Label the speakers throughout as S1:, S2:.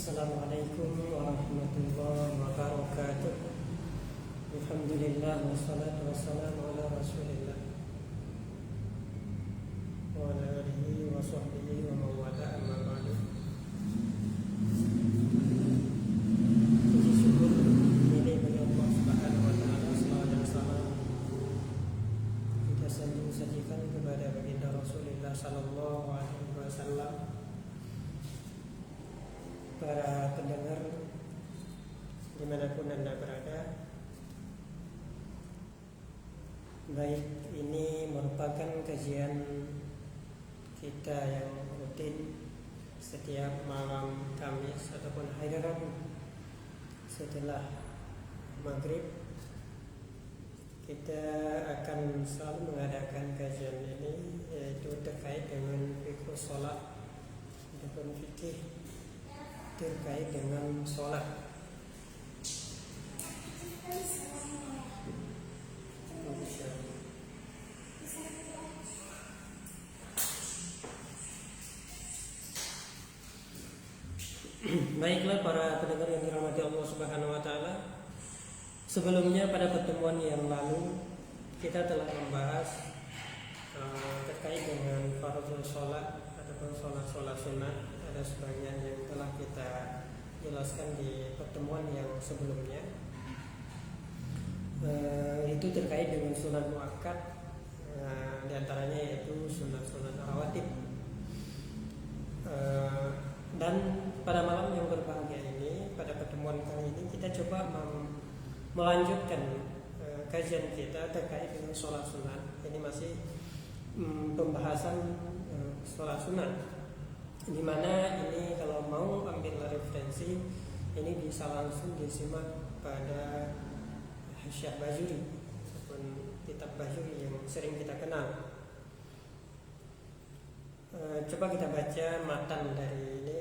S1: Assalamualaikum warahmatullahi wabarakatuh. Alhamdulillah wassalatu wassalamu ala Rasulillah wa ala alihi wa sahbihi wa mawala amma ba'du. Puji syukur milik bagi Allah Subhanahu wa taala, salawat dan salam kita sajikan kepada baginda Rasulullah sallallahu alaihi wasallam. Para pendengar dimanapun Anda berada, baik ini merupakan kajian kita yang rutin setiap malam Kamis ataupun hari Rabu setelah maghrib. Kita akan selalu mengadakan kajian ini, yaitu terkait dengan fikih sholat ataupun fikih terkait dengan sholat. Baiklah para pendengar yang dirahmati Allah Subhanahu wa taala, sebelumnya pada pertemuan yang lalu kita telah membahas terkait dengan fardhu sholat ataupun sholat sunat. Ada sebagian yang telah kita jelaskan di pertemuan yang sebelumnya. Itu terkait dengan sunat muakkad, di antaranya yaitu sunat-sunat rawatib. Dan pada malam yang berbahagia ini, pada pertemuan kali ini kita coba melanjutkan kajian kita terkait dengan sholat sunat. Ini masih pembahasan sholat sunat, di mana ini kalau mau ambil referensi ini bisa langsung disimak pada Hasyiah Bajuri ataupun kitab Bajuri yang sering kita kenal. Coba kita baca matan dari ini.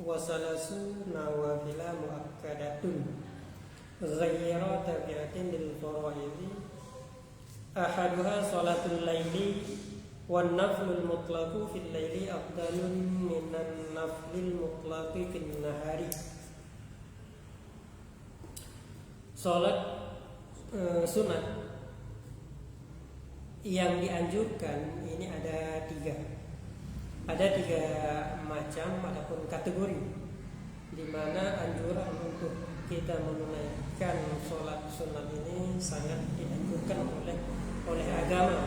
S1: Wasalasu nawafila muakkadatun ghayra tabi'atin lil faraidi ahaduha salatul laili wan naflul mutlaqu fil laili afdalun minan naflil mutlaqi fil nahari. Salat sunat yang dianjurkan ini ada tiga macam ataupun kategori, di mana anjuran untuk kita menunaikan sholat sunat ini sangat dianjurkan oleh agama.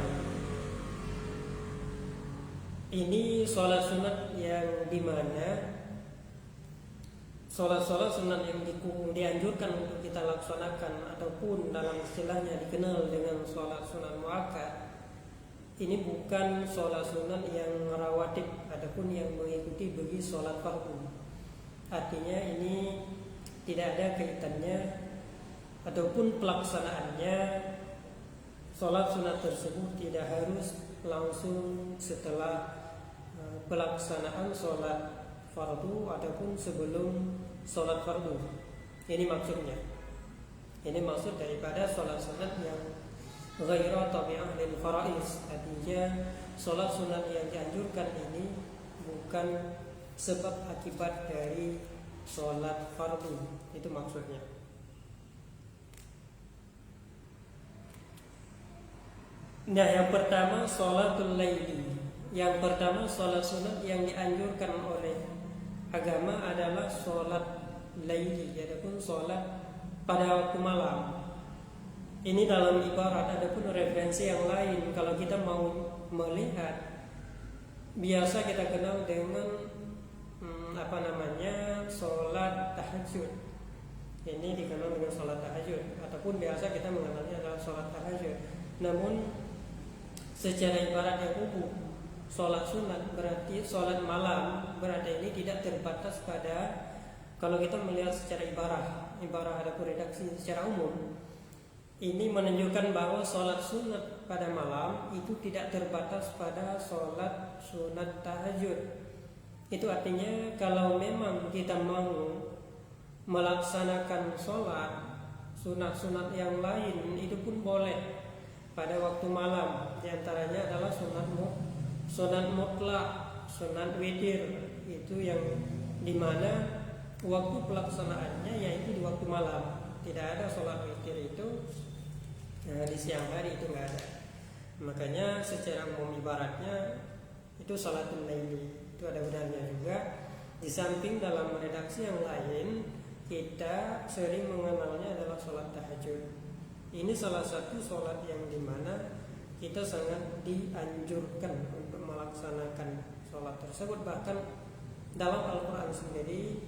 S1: Ini sholat sunat yang dimana sholat sunat yang dianjurkan untuk kita laksanakan ataupun dalam istilahnya dikenal dengan sholat sunat muakkad. Ini bukan sholat sunat yang rawatib ataupun yang mengikuti bagi sholat fardu. Artinya ini tidak ada kaitannya ataupun pelaksanaannya. Sholat sunat tersebut tidak harus langsung setelah pelaksanaan sholat fardu ataupun sebelum sholat fardu. Ini maksudnya. Ini maksud daripada sholat sunat yang ghairu tabi'ah lil fara'is. Artinya sholat sunat yang dianjurkan ini bukan sebab akibat dari sholat fardu. Itu maksudnya. Nah, yang pertama sholatul laili. Yang pertama sholat sunat yang dianjurkan oleh agama adalah sholat laili, yaitu sholat pada waktu malam. Ini dalam ibarat, adapun referensi yang lain kalau kita mau melihat, biasa kita kenal dengan sholat tahajud. Ini dikenal dengan sholat tahajud ataupun biasa kita mengenalnya adalah sholat tahajud. Namun secara ibarat yang umum, sholat sunat berarti sholat malam, berarti ini tidak terbatas pada, kalau kita melihat secara ibarah adapun redaksi secara umum, ini menunjukkan bahwa sholat sunat pada malam itu tidak terbatas pada sholat sunat tahajud. Itu artinya kalau memang kita mau melaksanakan sholat sunat-sunat yang lain, itu pun boleh pada waktu malam. Di antaranya adalah sunat mutlak, sunat witir, itu yang dimana waktu pelaksanaannya yaitu di waktu malam. Tidak ada sholat witir itu di siang hari, itu nggak ada. Makanya secara umum ibaratnya itu sholatul laili, itu ada benarnya juga. Di samping dalam redaksi yang lain kita sering mengenalnya adalah sholat tahajud. Ini salah satu sholat yang dimana kita sangat dianjurkan untuk melaksanakan sholat tersebut. Bahkan dalam Al-Quran sendiri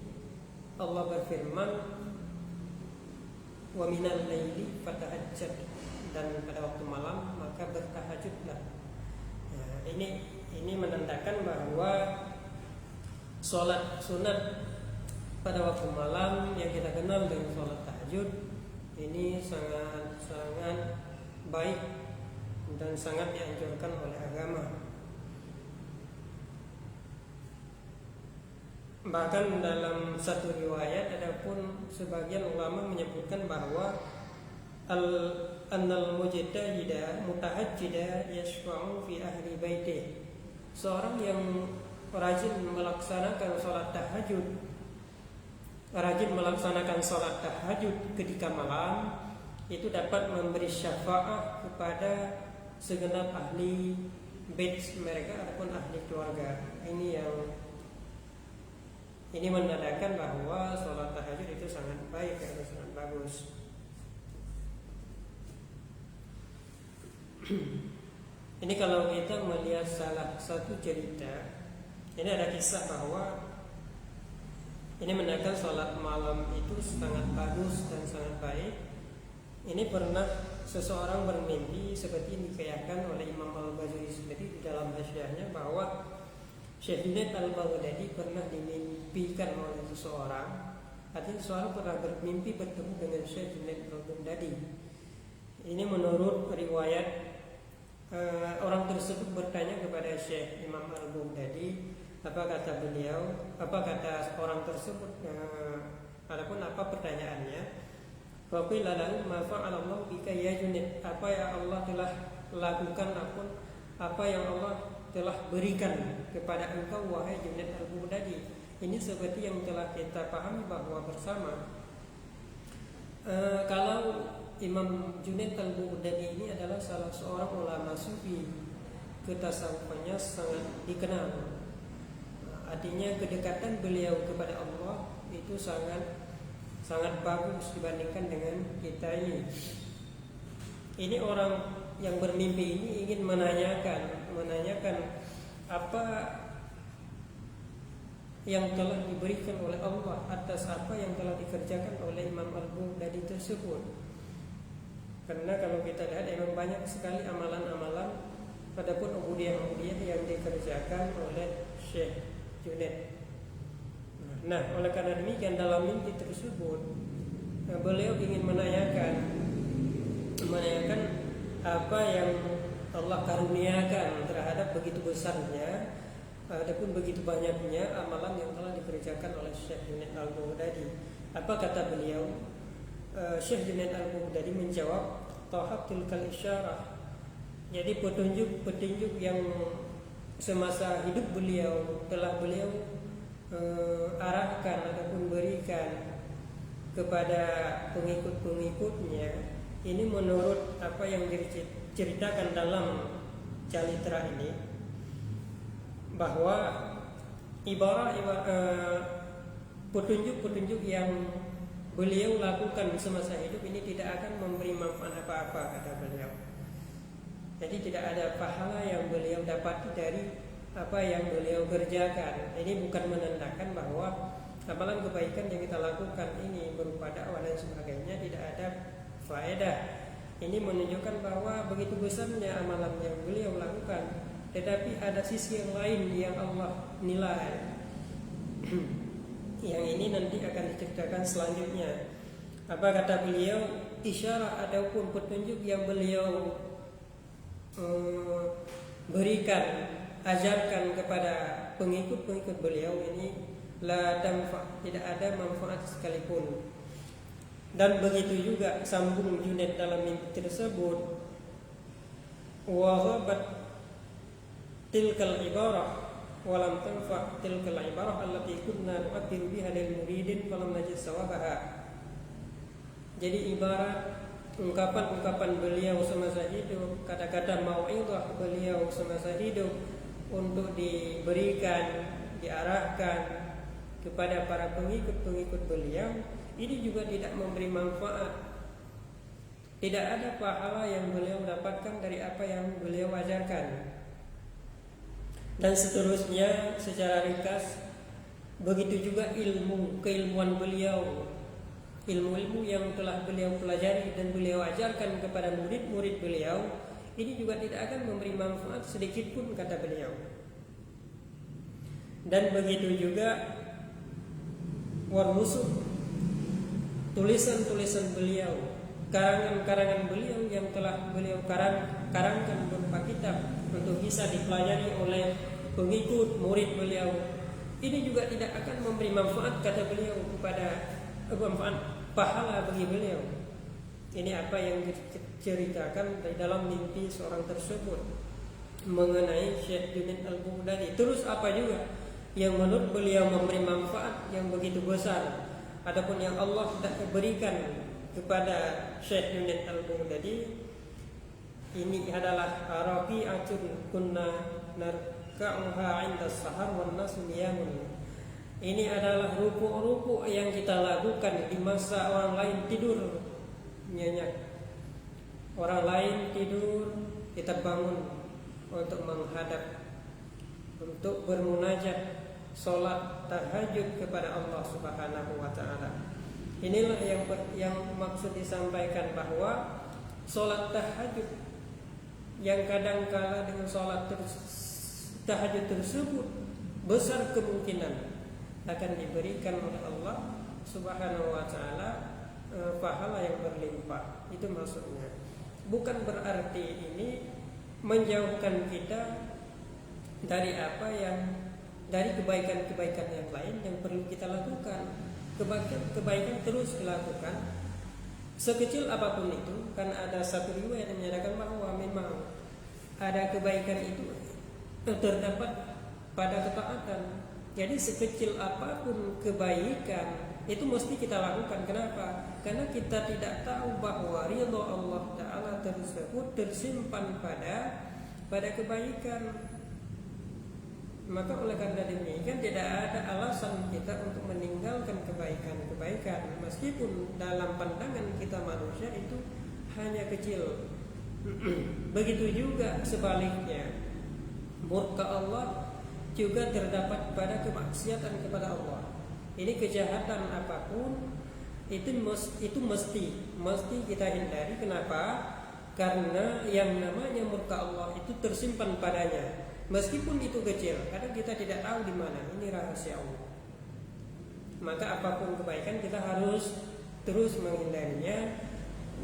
S1: Allah berfirman, wa minal laili fatahajjad, dan pada waktu malam maka bertahajudlah. Nah, ini menandakan bahwa sholat sunat pada waktu malam yang kita kenal dengan sholat tahajud ini sangat baik dan sangat dianjurkan oleh agama. Bahkan dalam satu riwayat adapun sebagian ulama menyebutkan bahwa annal mujtahida mutahajjida yashfa'u fi ahli baitih. Seorang yang rajin melaksanakan sholat tahajud, rajin melaksanakan sholat tahajud ketika malam, itu dapat memberi syafaat kepada segenap ahli bait mereka ataupun ahli keluarga. Ini menandakan bahwa sholat tahajud itu sangat baik dan sangat bagus. Ini kalau kita melihat salah satu cerita, ini ada kisah bahwa ini menandakan sholat malam itu sangat bagus dan sangat baik. Ini pernah seseorang bermimpi seperti yang dikayakan oleh Imam Al-Ghazali sendiri di dalam hasyiahnya, bahwa Syekh Junaid Al-Baghdadi pernah dimimpikan oleh seseorang. Artinya seseorang pernah bermimpi bertemu dengan Syekh Junaid Al-Baghdadi. Ini menurut riwayat orang tersebut bertanya kepada Syekh Imam Al-Baghdadi, apa kata beliau, apa kata orang tersebut, adapun apa pertanyaannya. Faqila lahu ma fa'alallahu bika ya Junaid, apa yang Allah telah lakukan, apa yang Allah telah berikan kepada engkau wahai Junaid Al-Baghdadi. Ini seperti yang telah kita pahami bahwa bersama kalau Imam Junaid Al-Baghdadi ini adalah salah seorang ulama sufi, ketasawufannya sangat dikenal. Artinya kedekatan beliau kepada Allah itu sangat bagus dibandingkan dengan kita ini. Ini orang yang bermimpi ini ingin menanyakan apa yang telah diberikan oleh Allah atas apa yang telah dikerjakan oleh Imam Al-Baghdadi tersebut. Karena kalau kita lihat memang banyak sekali amalan-amalan adapun ubudiyah yang dikerjakan oleh Syekh Junaid. Nah, oleh karena demikian dalam mimpi tersebut beliau ingin menanyakan apa yang Allah karuniakan terhadap begitu besarnya adapun begitu banyaknya amalan yang telah dikerjakan oleh Syekh Junaid Al-Baghdadi. Apa kata beliau? Syekh Junaid Al-Baghdadi menjawab, tahab tilkal isyarah. Jadi petunjuk yang semasa hidup beliau telah beliau arahkan ataupun berikan kepada pengikut-pengikutnya. Ini menurut apa yang diceritakan dalam calitra ini, bahwa petunjuk-petunjuk yang beliau lakukan semasa hidup ini tidak akan memberi manfaat apa-apa, kata beliau. Jadi tidak ada pahala yang beliau dapati dari apa yang beliau kerjakan. Ini bukan menandakan bahwa amalan kebaikan yang kita lakukan ini berupa dakwah dan sebagainya tidak ada faedah. Ini menunjukkan bahwa begitu besarnya amalan yang beliau lakukan, tetapi ada sisi yang lain yang Allah nilai. Yang ini nanti akan diceritakan selanjutnya. Apa kata beliau? Isyarah ataupun petunjuk yang beliau berikan, ajarkan kepada pengikut-pengikut beliau ini la tanfa, tidak ada manfaat sekalipun. Dan begitu juga sambung Junaid dalam mimpi tersebut, wa ghabat tilkal ibarah wa lam tanfa tilkal ibarah allati kunna nu'addiru biha lil muridin sawabaha. Jadi ibarat ungkapan-ungkapan beliau semasa hidup, kata-kata mau'izah beliau semasa hidup untuk diberikan, diarahkan kepada para pengikut-pengikut beliau, ini juga tidak memberi manfaat. Tidak ada pahala yang beliau dapatkan dari apa yang beliau ajarkan. Dan seterusnya secara ringkas, begitu juga keilmuan beliau, ilmu-ilmu yang telah beliau pelajari dan beliau ajarkan kepada murid-murid beliau, ini juga tidak akan memberi manfaat sedikit pun, kata beliau. Dan begitu juga warmusuh, tulisan-tulisan beliau, karangan-karangan beliau yang telah beliau karangkan berupa kitab untuk bisa dipelajari oleh pengikut murid beliau, ini juga tidak akan memberi manfaat, kata beliau, kepada manfaat pahala bagi beliau. Ini apa yang diceritakan di dalam mimpi seorang tersebut mengenai Syekh Junaid Al-Baghdadi. Terus apa juga yang menurut beliau memberi manfaat yang begitu besar, adapun yang Allah tidak berikan kepada Syekh Junaid Al-Baghdadi, ini adalah raqi'atun kunna narka'uha 'inda as-sahar wan nasu niyamun. Ini adalah rukuk-rukuk yang kita lakukan di masa orang lain tidur nyenyak. Orang lain tidur, kita bangun untuk menghadap, untuk bermunajat, sholat tahajud kepada Allah Subhanahu wa taala. Inilah yang maksud disampaikan, bahwa sholat tahajud yang kadangkala dengan sholat tahajud tersebut besar kemungkinan akan diberikan oleh Allah Subhanahu wa taala pahala yang berlimpah. Itu maksudnya. Bukan berarti ini menjauhkan kita dari dari kebaikan-kebaikan yang lain yang perlu kita lakukan. Kebaikan terus dilakukan sekecil apapun itu, karena ada satu riwayat yang menyatakan bahwa memang ada kebaikan itu terdapat pada ketaatan. Jadi sekecil apapun kebaikan itu mesti kita lakukan. Kenapa? Karena kita tidak tahu bahwa ridha Allah Ta'ala tersebut tersimpan pada kebaikan. Maka oleh karena demikian tidak ada alasan kita untuk meninggalkan kebaikan-kebaikan, meskipun dalam pandangan kita manusia itu hanya kecil. Begitu juga sebaliknya, murka Allah juga terdapat pada kemaksiatan kepada Allah. Ini kejahatan apapun itu mesti kita hindari. Kenapa? Karena yang namanya murka Allah itu tersimpan padanya, meskipun itu kecil. Kadang kita tidak tahu di mana. Ini rahasia Allah. Maka apapun kebaikan kita harus terus menghindarinya,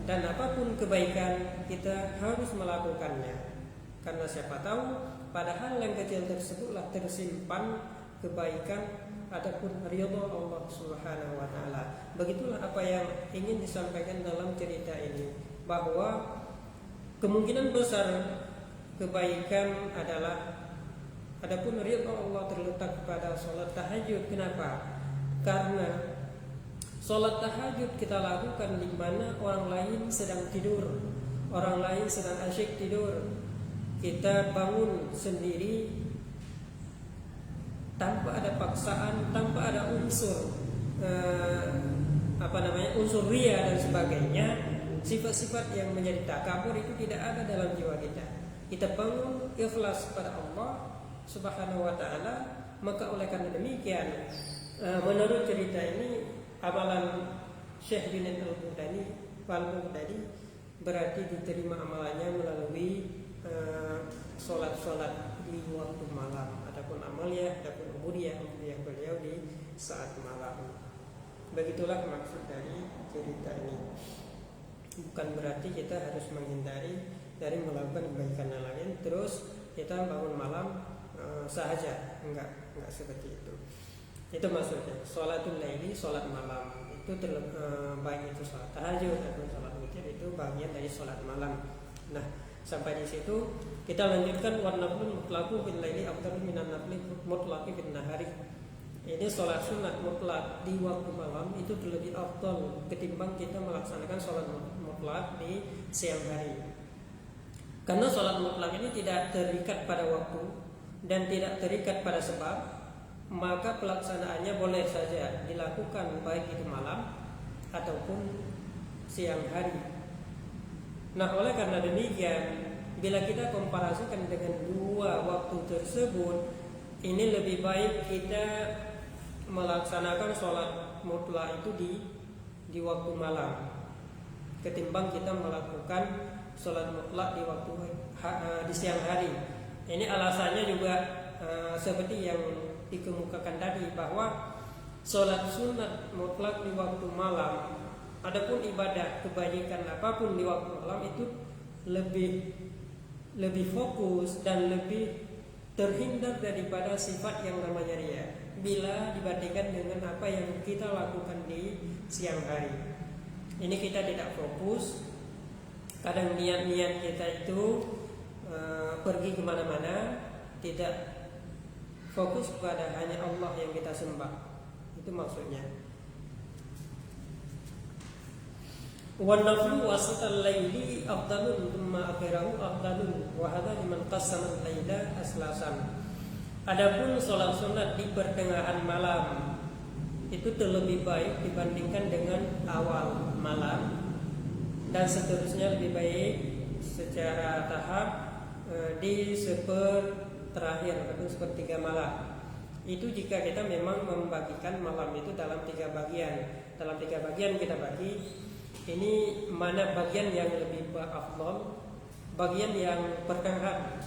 S1: dan apapun kebaikan kita harus melakukannya. Karena siapa tahu pada hal yang kecil tersebutlah tersimpan kebaikan ataupun ridha Allah Subhanahu wa taala. Begitulah apa yang ingin disampaikan dalam cerita ini, bahwa kemungkinan besar kebaikan adapun ridha Allah terletak pada salat tahajud. Kenapa? Karena salat tahajud kita lakukan di mana orang lain sedang tidur, orang lain sedang asyik tidur. Kita bangun sendiri tanpa ada paksaan, tanpa ada unsur unsur riya dan sebagainya. Sifat-sifat yang menjadi takabur itu tidak ada dalam jiwa kita. Kita bangun ikhlas pada Allah Subhanahu wa taala. Maka oleh karena demikian, menurut cerita ini, amalan Syekh Junaid Al-Baghdadi berarti diterima amalannya melalui sholat di waktu malam, ataupun amalia, ataupun ubudiyah beliau di saat malam. Begitulah maksud dari cerita ini. Bukan berarti kita harus menghindari dari melakukan kebaikan yang lain terus kita bangun malam saja, enggak seperti itu. Itu maksudnya. Sholatul laili, sholat malam itu baik itu sholat tahajud atau sholat witir, itu bagian dari sholat malam. Nah, sampai di situ kita lanjutkan, wan naflu mutlaqu bil laili afdalu minan nafli mutlaqi bin nahari. Ini sholat sunat mutlak di waktu malam itu lebih afdal ketimbang kita melaksanakan sholat mutlak di siang hari. Karena sholat mutlak ini tidak terikat pada waktu dan tidak terikat pada sebab, maka pelaksanaannya boleh saja dilakukan baik itu malam ataupun siang hari. Nah, oleh karena demikian, bila kita komparasikan dengan dua waktu tersebut, ini lebih baik kita melaksanakan sholat mutlak itu di waktu malam ketimbang kita melakukan sholat mutlak di waktu di siang hari. Ini alasannya juga seperti yang dikemukakan tadi, bahwa sholat sunat mutlak di waktu malam, adapun ibadah kebajikan apapun di waktu malam itu lebih fokus dan lebih terhindar daripada sifat yang namanya riya bila dibandingkan dengan apa yang kita lakukan di siang hari. Ini kita tidak fokus. Kadang niat-niat kita itu pergi kemana-mana, tidak fokus kepada hanya Allah yang kita sembah. Itu maksudnya. Wan naflu wasatal laili afdalun thumma akhirahu afdalun wa hadha liman qassama al-laila aslasan. Adapun sholat sunat di pertengahan malam itu terlebih baik dibandingkan dengan awal malam, dan seterusnya lebih baik secara tahap di terakhir atau sepertiga malam. Itu jika kita memang membagikan malam itu dalam 3 bagian. Dalam 3 bagian kita bagi, ini mana bagian yang lebih afdal, bagian yang pertengahan.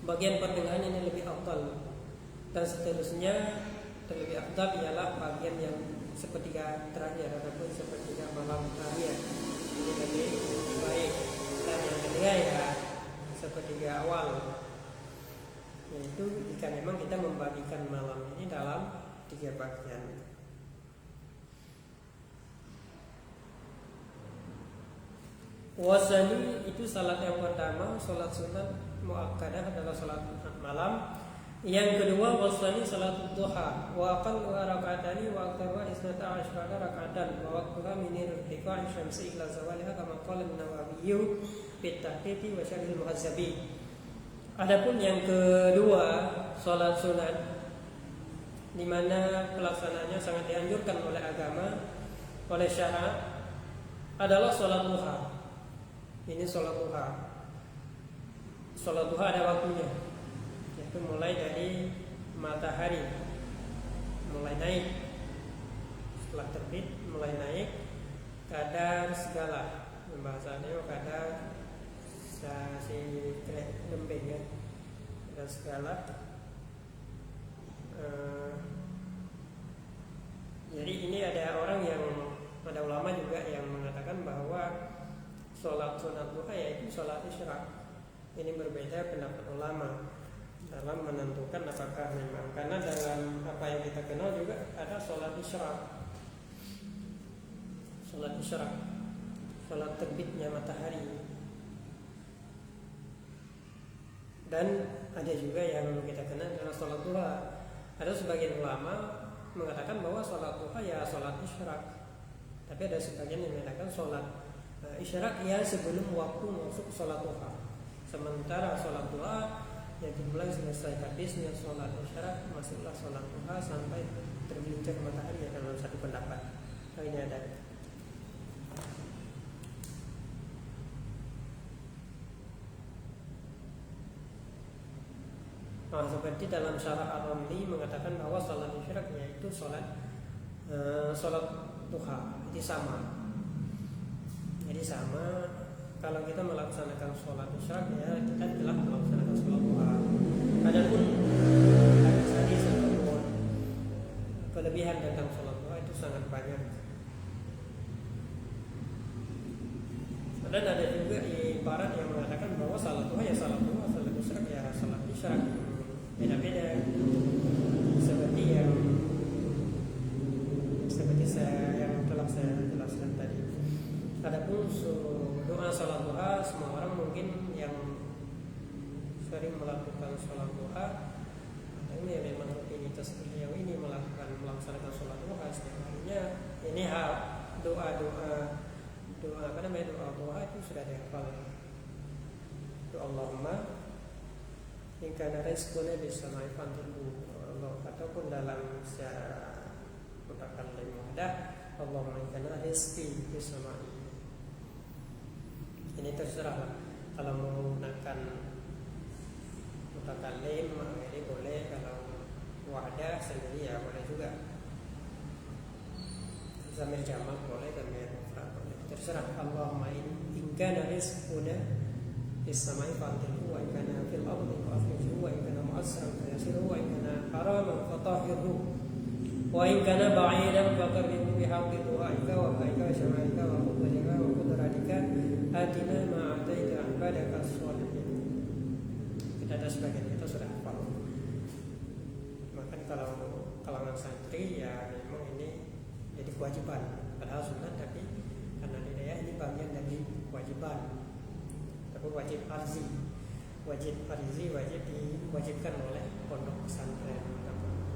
S1: Bagian pertengahan ini lebih afdal, dan seterusnya terlebih afdal ialah bagian yang sepertiga terakhir ataupun sepertiga malam terakhir. Ini lebih baik. Dan yang ketiga ya sepertiga awal, yaitu jika memang kita membagikan malam ini dalam 3 bagian. Wasani itu salat yang pertama, salat sunat muakkadah adalah salat malam. Yang kedua wasani salat duha, wa aqallu rak'atani wa aktsaruha 12 rak'atan wa waqtuha min irtifa'i syamsi ila zawaliha kama qala an-Nawawi fi at-Tahqiq wa Syarh al-Muhazzabi. Adapun yang kedua salat sunat, di mana pelaksanaannya sangat dianjurkan oleh agama, oleh syara, adalah salat duha. Ini sholat duha. Sholat duha ada waktunya, yaitu mulai dari matahari mulai naik, setelah terbit mulai naik, kadar segala, pembahasannya kadar si lembeng ya, kadar segala. Jadi ini ada ulama juga yang mengatakan bahwa sholat sunat duha yaitu sholat isyraq. Ini berbeda pendapat ulama dalam menentukan apakah memang, karena dalam apa yang kita kenal juga ada sholat isyraq, sholat terbitnya matahari, dan ada juga yang kita kenal adalah sholat duha. Ada sebagian ulama mengatakan bahwa sholat duha ya sholat isyraq, tapi ada sebagian yang mengatakan sholat isyraq ya sebelum waktu masuk sholat duha. Sementara sholat duha yang dimulai selesai habisnya sholat isyraq, masuklah sholat duha sampai tergelincir matahari ya, dalam satu pendapat. Ini ada. Seperti dalam syarah Ar-Ramli mengatakan bahwa sholat isyraq yaitu sholat duha, itu sama. Jadi sama, kalau kita melaksanakan sholat isyraq ya kita telah melaksanakan sholat duha. Adapun hadis ataupun kelebihan tentang sholat duha itu sangat banyak. Dan ada juga ibarat yang mengatakan bahwa sholat duha ya sholat duha, sholat isyraq ya sholat isyraq. Beda-beda, seperti yang telah saya jelaskan tadi. Adapun doa sholat duha, semua orang mungkin yang sering melakukan sholat duha, ini memang rutinitas aktivitas beliau ini melaksanakan sholat duha setiap harinya, ini doa itu sudah dihafal. Doa Allahumma in kana rizquna bis-sama'i fanzilhu, ataupun dalam secara mutakallim mudah, Allahumma in kana rizqi bis-sama'i. Ini terserah kalau menggunakan mutakallim ini boleh, kalau wadah sendiri ya boleh juga. Zamir jamak boleh, zamir mufrad boleh, terserah. Allahumma in kana rizquna bis-sama'i fanzilhu wa in kana fil ardi fa'khrijhu wa in kana mu'assiran fayasirhu wa in kana haraman fatahhirhu wa in kana ba'idan faqarribhu bihaqqi du'aika wa baika wa syama'ika wa qudratika wa qudratika atina ma'ataita ibadaka as-shalihin. Kita ada sebagian kita sudah hafal. Maka kalau kalangan santri ya memang ini jadi kewajiban, padahal sunat, tapi karena hidayah ini bagian dari kewajiban. Tapi wajib farzi, wajib diwajibkan oleh pondok pesantren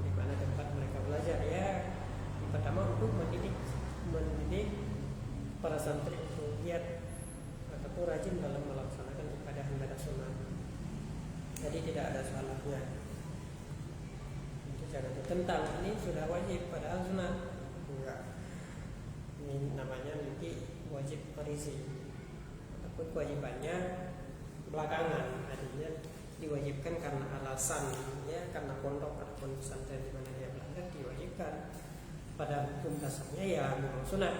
S1: di mana tempat mereka belajar ya. Pertama untuk mendidik para santri untuk giat ataupun rajin dalam melaksanakan ibadah sunnah. Jadi tidak ada salahnya. Itu jangan ditentang, ini sudah wajib padahal sunnah. Enggak. Ini namanya nanti wajib farzi. Ataupun kewajibannya belakangan, artinya diwajibkan karena alasan ya, karena pondok ataupun pesantren di mana dia belajar diwajibkan. Pada hukum dasarnya ya memang sunnah.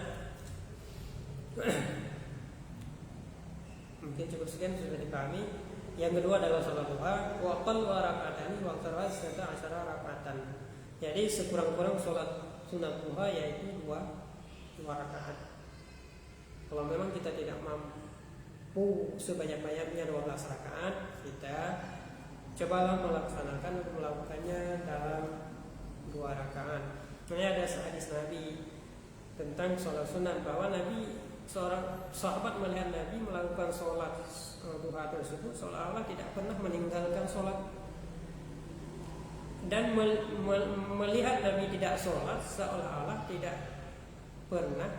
S1: Mungkin cukup sekian sudah dipahami. Yang kedua adalah sholat duha wa aqallu raka'atan wa aktsara 11 raka'atan. Jadi sekurang-kurang sholat sunat duha yaitu 2 rakaat. Kalau memang kita tidak mampu sebanyak-banyaknya 12 rakaat, kita cobalah melakukannya dalam 2 rakaat. Ini ada hadis Nabi tentang sholat sunat, bahwa Nabi, seorang sahabat melihat Nabi melakukan sholat duha tersebut seolah-olah tidak pernah meninggalkan sholat, dan melihat Nabi tidak sholat seolah-olah tidak pernah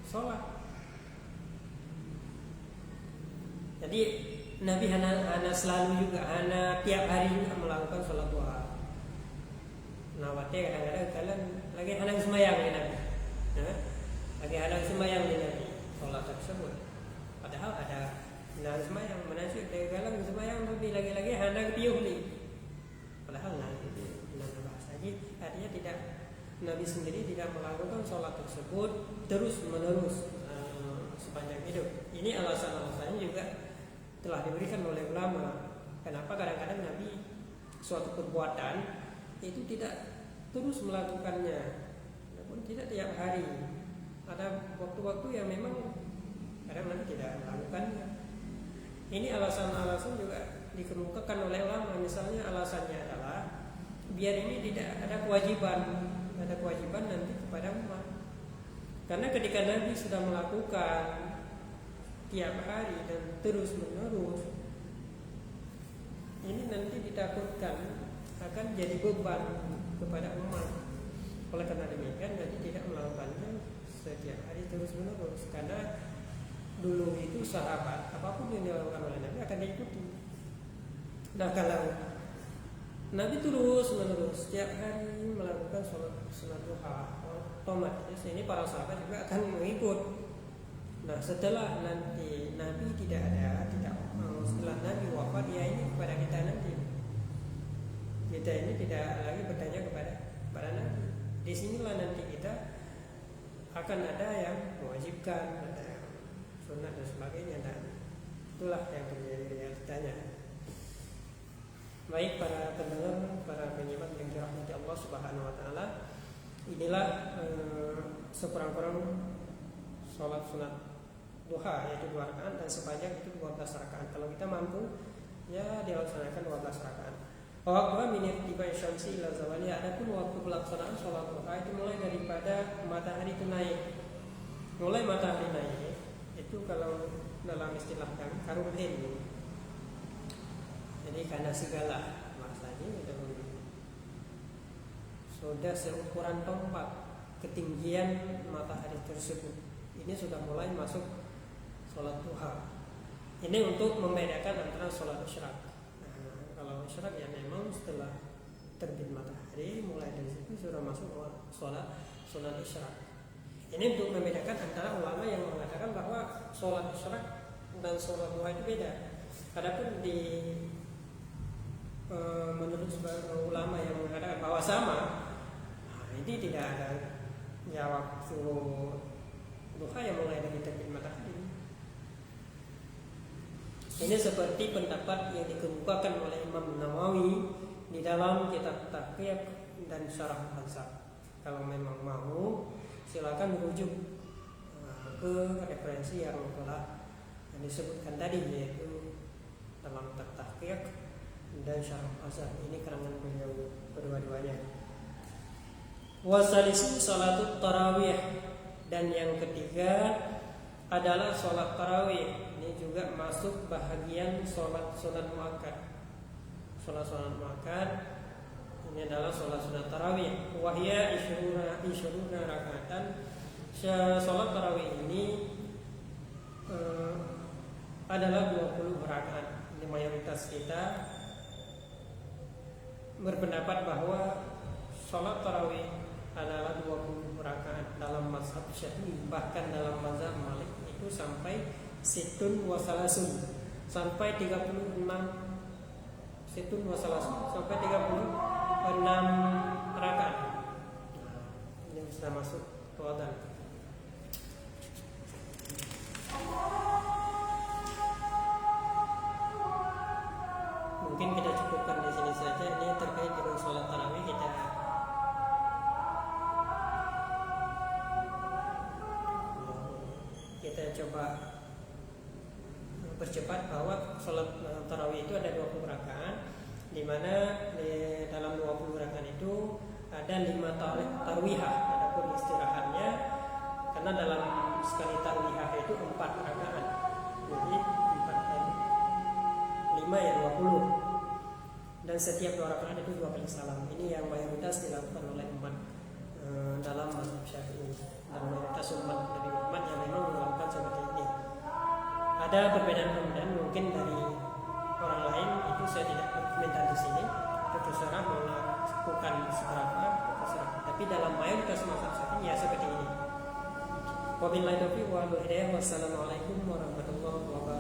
S1: sholat. Jadi Nabi hanya selalu juga tiap hari melakukan sholat duha. Nah, kadang-kadang kalian lagi hadang semayang di Nabi, lagi hadang semayang di Nabi sholat tersebut. Padahal ada hadang semayang, menasib dari kalang semayang tapi lagi-lagi hadang tiup nih. Padahal nanti bahas lagi, artinya tidak, Nabi sendiri tidak melakukan sholat tersebut terus menerus sepanjang hidup. Ini alasan-alasannya juga telah diberikan oleh ulama. Kenapa kadang-kadang Nabi suatu perbuatan itu tidak terus melakukannya, namun tidak tiap hari. Ada waktu-waktu yang memang kadang Nabi tidak melakukannya. Ini alasan-alasan juga dikemukakan oleh ulama. Misalnya alasannya adalah biar ini tidak ada kewajiban nanti kepada umat. Karena ketika Nabi sudah melakukan tiap hari dan terus menerus, ini nanti ditakutkan akan jadi beban kepada umat. Oleh karena demikian Nabi tidak melakukannya setiap hari terus menerus, karena dulu itu sahabat apapun yang dilakukan oleh Nabi akan diikuti. Nah, kalau Nabi terus menerus setiap hari melakukan sholat sunat duha, otomatis ini para sahabat juga akan mengikut. Nah, setelah nanti Nabi setelah Nabi wafat, ya ini kepada kita nanti. Kita ini tidak lagi bertanya kepada Nabi. Disinilah nanti kita akan ada yang mewajibkan, ada yang sunat dan sebagainya, dan itulah yang terjadi realitanya. Baik para pendengar, para penyimak yang dirahmati Allah Subhanahu wa taala, inilah sekurang-kurang sholat sunat duha yaitu 2 rakaat, dan sepanjang itu 12 rakaat. Kalau kita mampu ya dilaksanakan 12 rakaat. Waktu min irtifa'i syamsi ila zawali, adapun waktu pelaksanaan sholat duha itu mulai daripada matahari itu naik. Mulai matahari naik itu kalau dalam istilah kami karuhin. Jadi karena segala maksudnya itu sudah seukuran tombak ketinggian matahari tersebut, ini sudah mulai masuk sholat duha. Ini untuk membedakan antara sholat isyraq. Nah, kalau isyraq ya memang setelah terbit matahari, mulai dari situ sudah masuk sholat sunat isyraq. Ini untuk membedakan antara ulama yang mengatakan bahwa sholat isyraq dan sholat duha itu beda. Adapun menurut sebagian ulama yang mengatakan bahwa sama, nah, ini tidak ada ya waktu duha yang mulai dari terbit matahari. Ini seperti pendapat yang dikemukakan oleh Imam Nawawi di dalam kitab Taqiyah dan Syarah Al-Ansab. Kalau memang mau, silakan merujuk ke referensi yang telah disebutkan tadi, yaitu dalam Taqiyah dan Syarah Al-Ansab. Ini karangan beliau kedua-duanya. Wasalisu salatut tarawih, dan yang ketiga adalah sholat tarawih. Ini juga masuk bahagian sholat sunat muakkad. Sholat sunat muakkad ini adalah sholat sunat tarawih. Wahya isyuruna rakaatan. Sholat tarawih ini adalah 20 rakaat. Ini mayoritas kita berpendapat bahwa sholat tarawih adalah 20 rakaat dalam mazhab Syafi'i. Bahkan dalam mazhab Malik itu sampai situn wasalasun, sampai 36 situn wasalasun, sampai 36 rakaat. Ini sudah masuk tuadan. Mungkin kita cukupkan di sini saja. Ini terkait dengan sholat tarawih. Kita coba percepat bahwa sholat tarawih itu ada 20 rakaat, di mana dalam 20 rakaat itu ada 5 tarwihah, adapun istirahatnya, karena dalam sekali tarwihah itu 4 rakaat, jadi 4 kali 5 ya 20. Dan setiap 2 rakaat itu 2 kali salam. Ini yang mayoritas dilakukan oleh umat dalam mazhab Syafi'i, dan mayoritas dari umat yang memang melakukan seperti ini. Ada perbedaan-perbedaan mungkin dari orang lain, itu saya tidak berkomentar di sini. Terserah melakukan seberapa, terserah. Tapi dalam mayoritas mazhab Syafi'i ya seperti ini. Wabillahi taufiq wal hidayah. Wassalamualaikum warahmatullahi wabarakatuh.